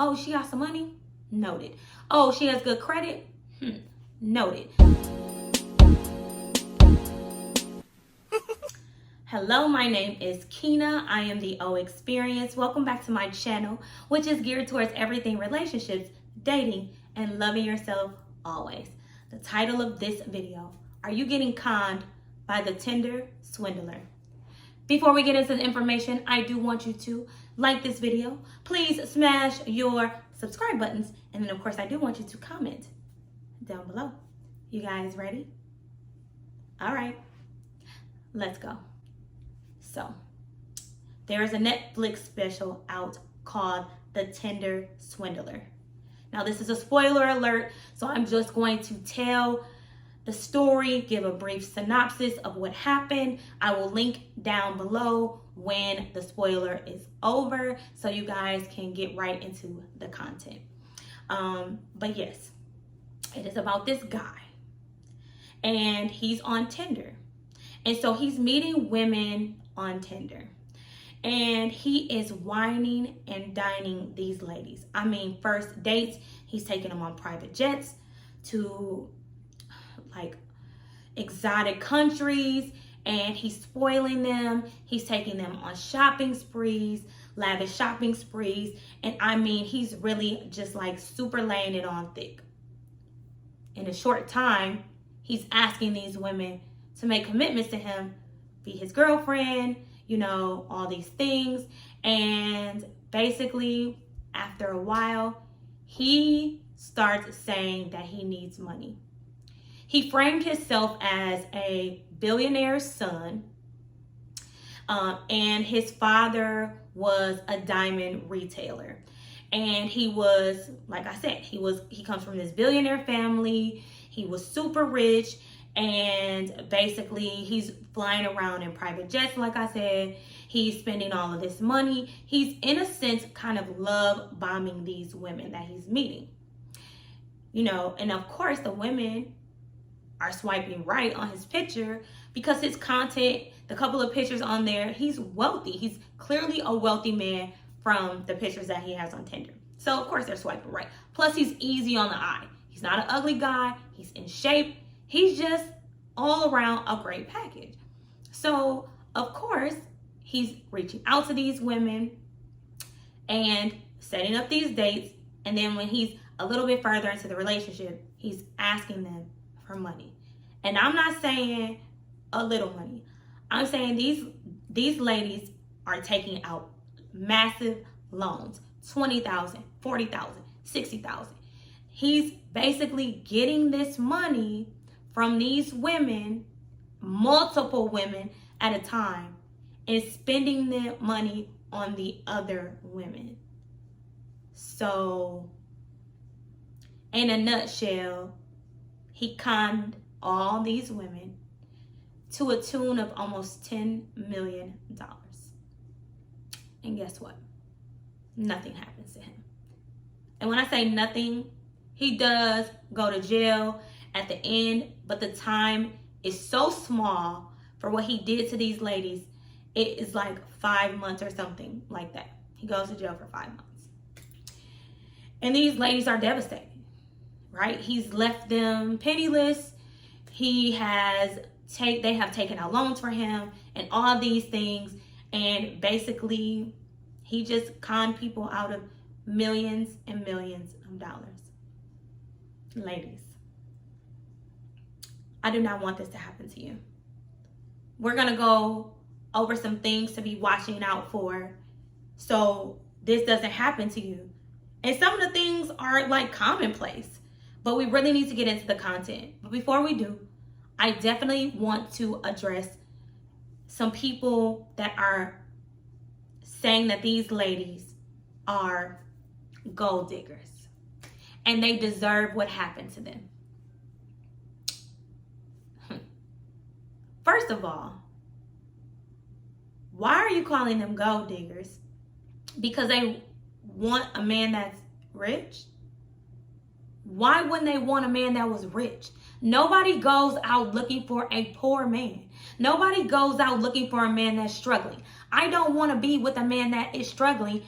Oh, she got some money? Noted. Oh, she has good credit? Noted. Hello, my name is Kina. I am the O Experience. Welcome back to my channel, which is geared towards everything relationships, dating, and loving yourself always. The title of this video, are you getting conned by the Tinder Swindler? Before we get into the information, I do want you to like this video. Please smash your subscribe buttons. And then of course, I do want you to comment down below. You guys ready? All right, let's go. So, there is a Netflix special out called The Tinder Swindler. Now, this is a spoiler alert, so I'm just going to tell the story, give a brief synopsis of what happened. I will link down below when the spoiler is over so you guys can get right into the content. But yes, it is about this guy, and he's on Tinder. And so he's meeting women on Tinder, and he is whining and dining these ladies. I mean, first dates, he's taking them on private jets to like exotic countries, and he's spoiling them. He's taking them on shopping sprees, lavish shopping sprees, and I mean, he's really just like super laying it on thick. In a short time, he's asking these women to make commitments to him, be his girlfriend, you know, all these things. And basically, after a while, he starts saying that he needs money. He framed himself as a billionaire's son, and his father was a diamond retailer. And he was, like I said, he comes from this billionaire family. He was super rich. And basically, he's flying around in private jets, like I said. He's spending all of this money. He's, in a sense, kind of love bombing these women that he's meeting. You know, and of course, the women are swiping right on his picture because his content, the couple of pictures on there, he's wealthy. He's clearly a wealthy man from the pictures that he has on Tinder. So, of course, they're swiping right. Plus, he's easy on the eye. He's not an ugly guy. He's in shape. He's just all around a great package. So, of course, he's reaching out to these women and setting up these dates. And then when he's a little bit further into the relationship, he's asking them for money. And I'm not saying a little money. I'm saying these ladies are taking out massive loans, $20,000, $40,000, $60,000. He's basically getting this money from these women, multiple women at a time, and spending the money on the other women. So, in a nutshell, he conned all these women to a tune of almost $10 million. And guess what? Nothing happens to him. And when I say nothing, he does go to jail at the end, but the time is so small for what he did to these ladies. It is like 5 months or something like that. He goes to jail for 5 months. And these ladies are devastated, right? He's left them penniless. They have taken out loans for him and all these things. And basically, he just conned people out of millions and millions of dollars. Ladies, I do not want this to happen to you. We're going to go over some things to be watching out for so this doesn't happen to you. And some of the things are like commonplace, but we really need to get into the content. But before we do, I definitely want to address some people that are saying that these ladies are gold diggers and they deserve what happened to them. First of all, why are you calling them gold diggers? Because they want a man that's rich? Why wouldn't they want a man that was rich? Nobody goes out looking for a poor man. Nobody goes out looking for a man that's struggling. I don't want to be with a man that is struggling.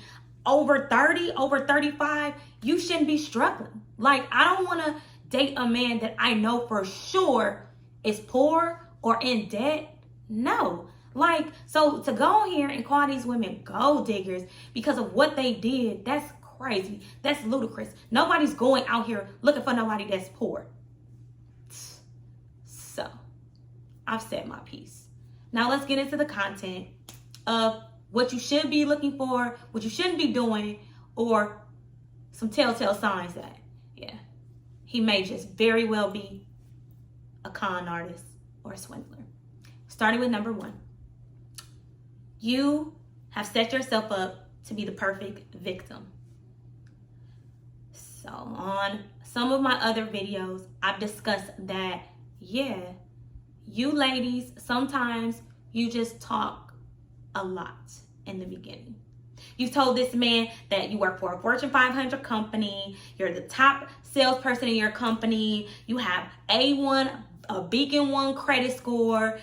over 30, over 35, you shouldn't be struggling. Like, I don't want to date a man that I know for sure is poor or in debt. No. Like, so to go here and call these women gold diggers because of what they did, that's crazy. That's ludicrous. Nobody's going out here looking for nobody that's poor. So, I've said my piece. Now let's get into the content of what you should be looking for, what you shouldn't be doing, or some telltale signs that, yeah, he may just very well be a con artist or a swindler. Starting with number 1. You have set yourself up to be the perfect victim. So on some of my other videos, I've discussed that, yeah, you ladies, sometimes you just talk a lot in the beginning. You've told this man that you work for a Fortune 500 company, you're the top salesperson in your company, you have a Beacon 1 credit score,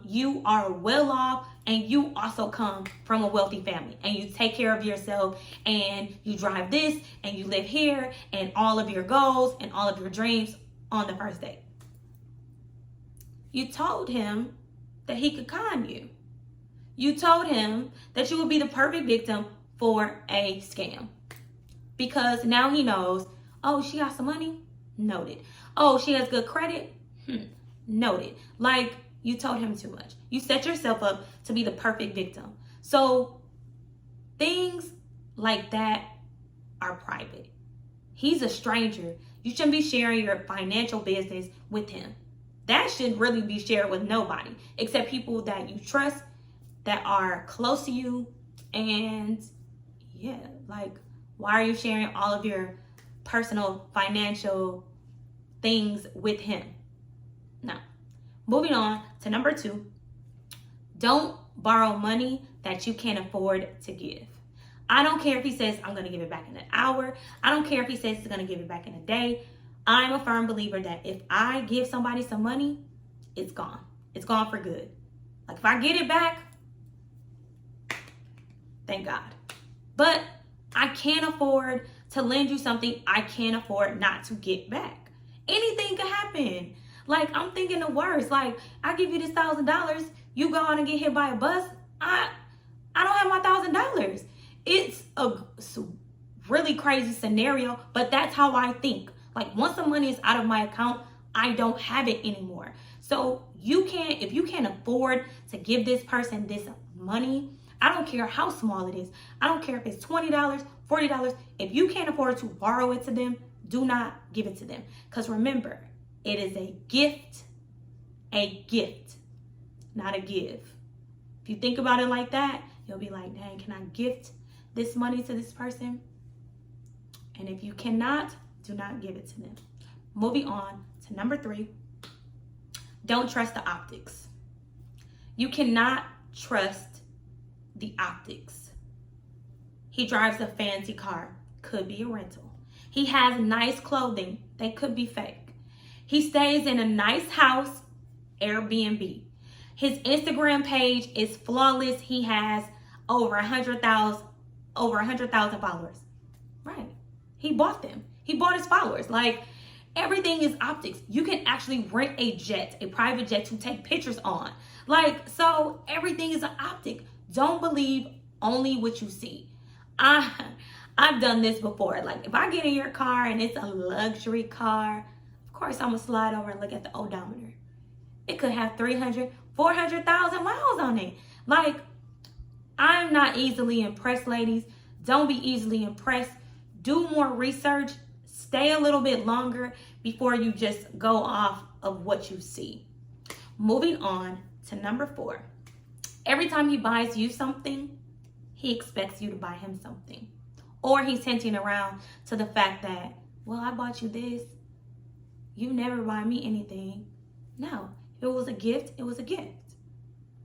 you are well off, and you also come from a wealthy family, and you take care of yourself, and you drive this, and you live here, and all of your goals and all of your dreams on the first date. You told him that he could con you. You told him that you would be the perfect victim for a scam. Because now he knows, oh, she got some money? Noted. Oh, she has good credit? Noted. Like, you told him too much. You set yourself up to be the perfect victim. So things like that are private. He's a stranger. You shouldn't be sharing your financial business with him. That should really be shared with nobody except people that you trust, that are close to you. And yeah, like, why are you sharing all of your personal financial things with him? No. Moving on to number 2, don't borrow money that you can't afford to give. I don't care if he says, I'm going to give it back in an hour. I don't care if he says he's going to give it back in a day. I'm a firm believer that if I give somebody some money, it's gone. It's gone for good. Like, if I get it back, thank God. But I can't afford to lend you something I can't afford not to get back. Anything could happen. Like, I'm thinking the worst. Like, I give you this $1,000, you go out and get hit by a bus. I don't have my $1,000. It's a really crazy scenario, but that's how I think. Like, once the money is out of my account, I don't have it anymore. So if you can't afford to give this person this money, I don't care how small it is. I don't care if it's $20, $40. If you can't afford to borrow it to them, do not give it to them. Because remember, it is a gift, not a give. If you think about it like that, you'll be like, dang, can I gift this money to this person? And if you cannot, do not give it to them. Moving on to number 3, don't trust the optics. You cannot trust the optics. He drives a fancy car, could be a rental. He has nice clothing, they could be fake. He stays in a nice house, Airbnb. His Instagram page is flawless. He has over 100,000 followers. Right. He bought them. He bought his followers. Like, everything is optics. You can actually rent a jet, a private jet, to take pictures on. Like, so everything is an optic. Don't believe only what you see. I've done this before. Like, if I get in your car and it's a luxury car, of course I'm gonna slide over and look at the odometer. It could have 300, 400,000 miles on it. Like, I'm not easily impressed, ladies. Don't be easily impressed. Do more research. Stay a little bit longer before you just go off of what you see. Moving on to number 4. Every time he buys you something, he expects you to buy him something. Or he's hinting around to the fact that, well, I bought you this. You never buy me anything. No, if it was a gift, it was a gift.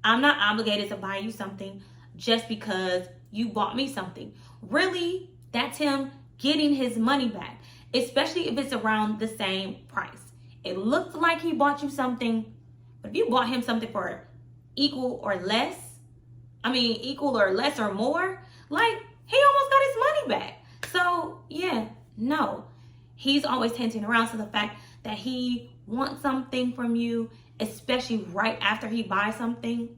I'm not obligated to buy you something just because you bought me something. Really, that's him getting his money back, especially if it's around the same price. It looks like he bought you something, but if you bought him something for equal or less or more, like, he almost got his money back. So yeah, no. He's always hinting around to the fact that he wants something from you, especially right after he buys something.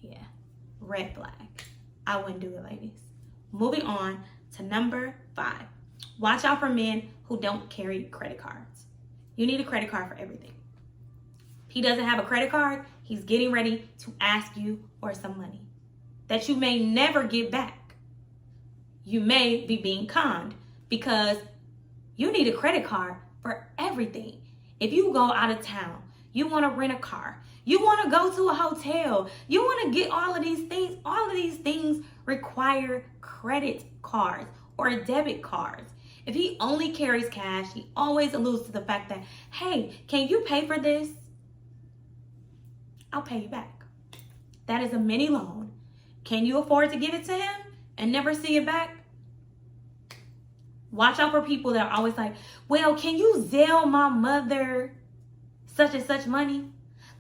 Yeah, red flag. I wouldn't do it, ladies. Moving on to number 5. Watch out for men who don't carry credit cards. You need a credit card for everything. If he doesn't have a credit card, he's getting ready to ask you for some money that you may never get back. You may be being conned because you need a credit card for everything. If you go out of town, you want to rent a car, you want to go to a hotel, you want to get all of these things require credit cards or debit cards. If he only carries cash, he always alludes to the fact that, hey, can you pay for this? I'll pay you back. That is a mini loan. Can you afford to give it to him and never see it back? Watch out for people that are always like, well, can you Zelle my mother such and such money?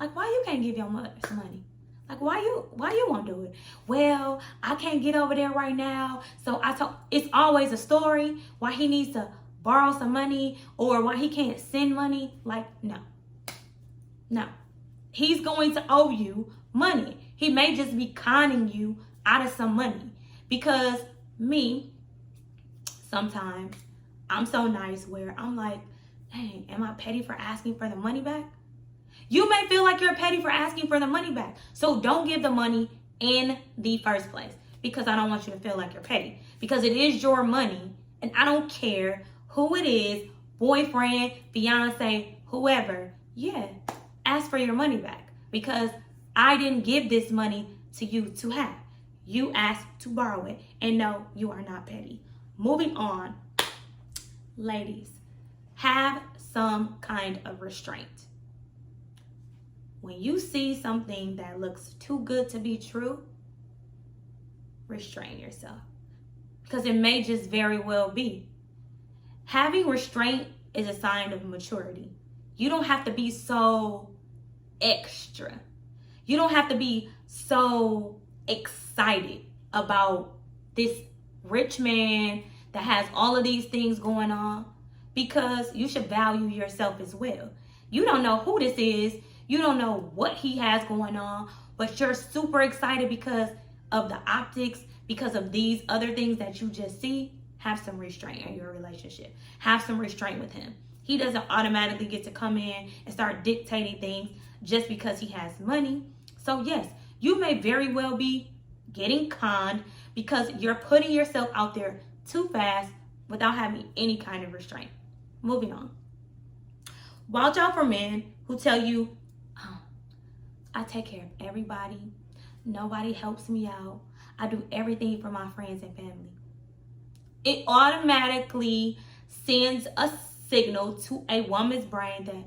Like, why you can't give your mother some money? Like, why you won't do it? Well, I can't get over there right now. So it's always a story why he needs to borrow some money or why he can't send money. Like, no. He's going to owe you money. He may just be conning you out of some money. Because sometimes I'm so nice where I'm like, dang, am I petty for asking for the money back? You may feel like you're petty for asking for the money back. So don't give the money in the first place, because I don't want you to feel like you're petty, because it is your money and I don't care who it is, boyfriend, fiance, whoever. Yeah, ask for your money back, because I didn't give this money to you to have. You asked to borrow it, and no, you are not petty. Moving on, ladies, have some kind of restraint. When you see something that looks too good to be true, restrain yourself, because it may just very well be. Having restraint is a sign of maturity. You don't have to be so extra. You don't have to be so excited about this rich man that has all of these things going on, because you should value yourself as well. You don't know who this is. You don't know what he has going on, but you're super excited because of the optics, because of these other things that you just see. Have some restraint in your relationship. Have some restraint with him. He doesn't automatically get to come in and start dictating things just because he has money. So yes, you may very well be getting conned because you're putting yourself out there too fast without having any kind of restraint. Moving on. Watch out for men who tell you, oh, I take care of everybody. Nobody helps me out. I do everything for my friends and family. It automatically sends a signal to a woman's brain that,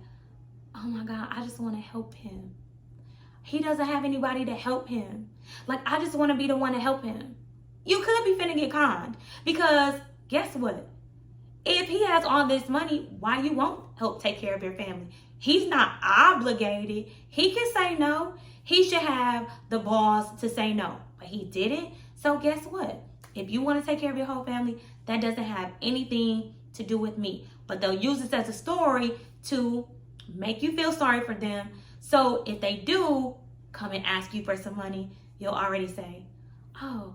oh my God, I just want to help him. He doesn't have anybody to help him. Like, I just want to be the one to help him. You could be finna get conned, because guess what? If he has all this money, why you won't help take care of your family? He's not obligated. He can say no. He should have the balls to say no, but he didn't. So guess what? If you want to take care of your whole family, that doesn't have anything to do with me. But they'll use this as a story to make you feel sorry for them. So if they do come and ask you for some money, you'll already say, oh,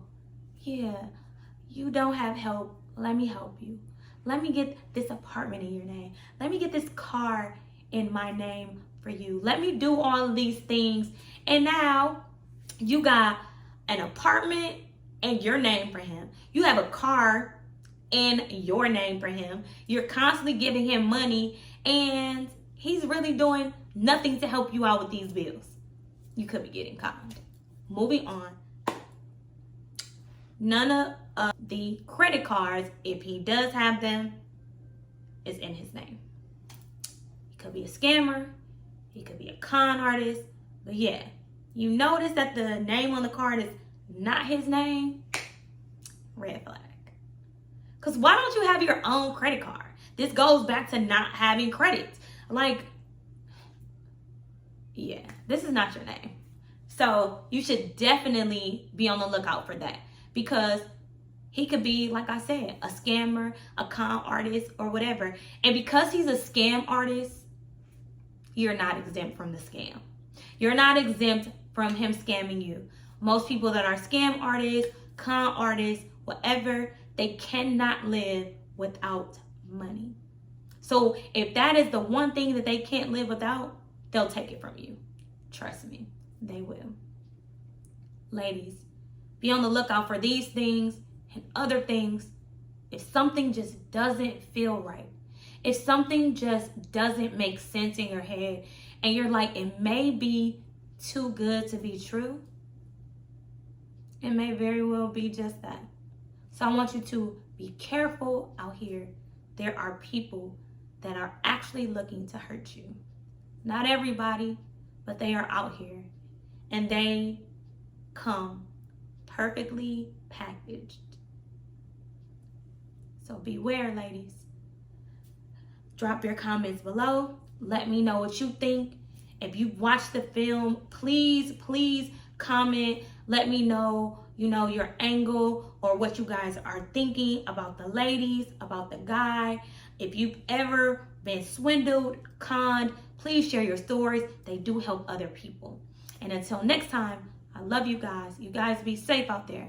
yeah, you don't have help. Let me help you. Let me get this apartment in your name. Let me get this car in my name for you. Let me do all of these things. And now you got an apartment in your name for him. You have a car in your name for him. You're constantly giving him money, and he's really doing nothing to help you out with these bills. You could be getting conned. Moving on. None of the credit cards, if he does have them, is in his name. He could be a scammer. He could be a con artist. But yeah, you notice that the name on the card is not his name, red flag. Because why don't you have your own credit card? This goes back to not having credit. Like, yeah, this is not your name. So you should definitely be on the lookout for that. Because He could be, like I said, a scammer, a con artist, or whatever. And because he's a scam artist, you're not exempt from the scam. You're not exempt from him scamming you. Most people that are scam artists, con artists, whatever, they cannot live without money. So if that is the one thing that they can't live without, they'll take it from you. Trust me, they will. Ladies, be on the lookout for these things and other things. If something just doesn't feel right, if something just doesn't make sense in your head and you're like, it may be too good to be true, it may very well be just that. So I want you to be careful out here. There are people that are actually looking to hurt you. Not everybody, but they are out here. And they come perfectly packaged. So beware, ladies. Drop your comments below. Let me know what you think. If you've watched the film, please comment. Let me know, your angle or what you guys are thinking about the ladies, about the guy. If you've ever been swindled, conned, please share your stories. They do help other people. And until next time, I love you guys. You guys be safe out there.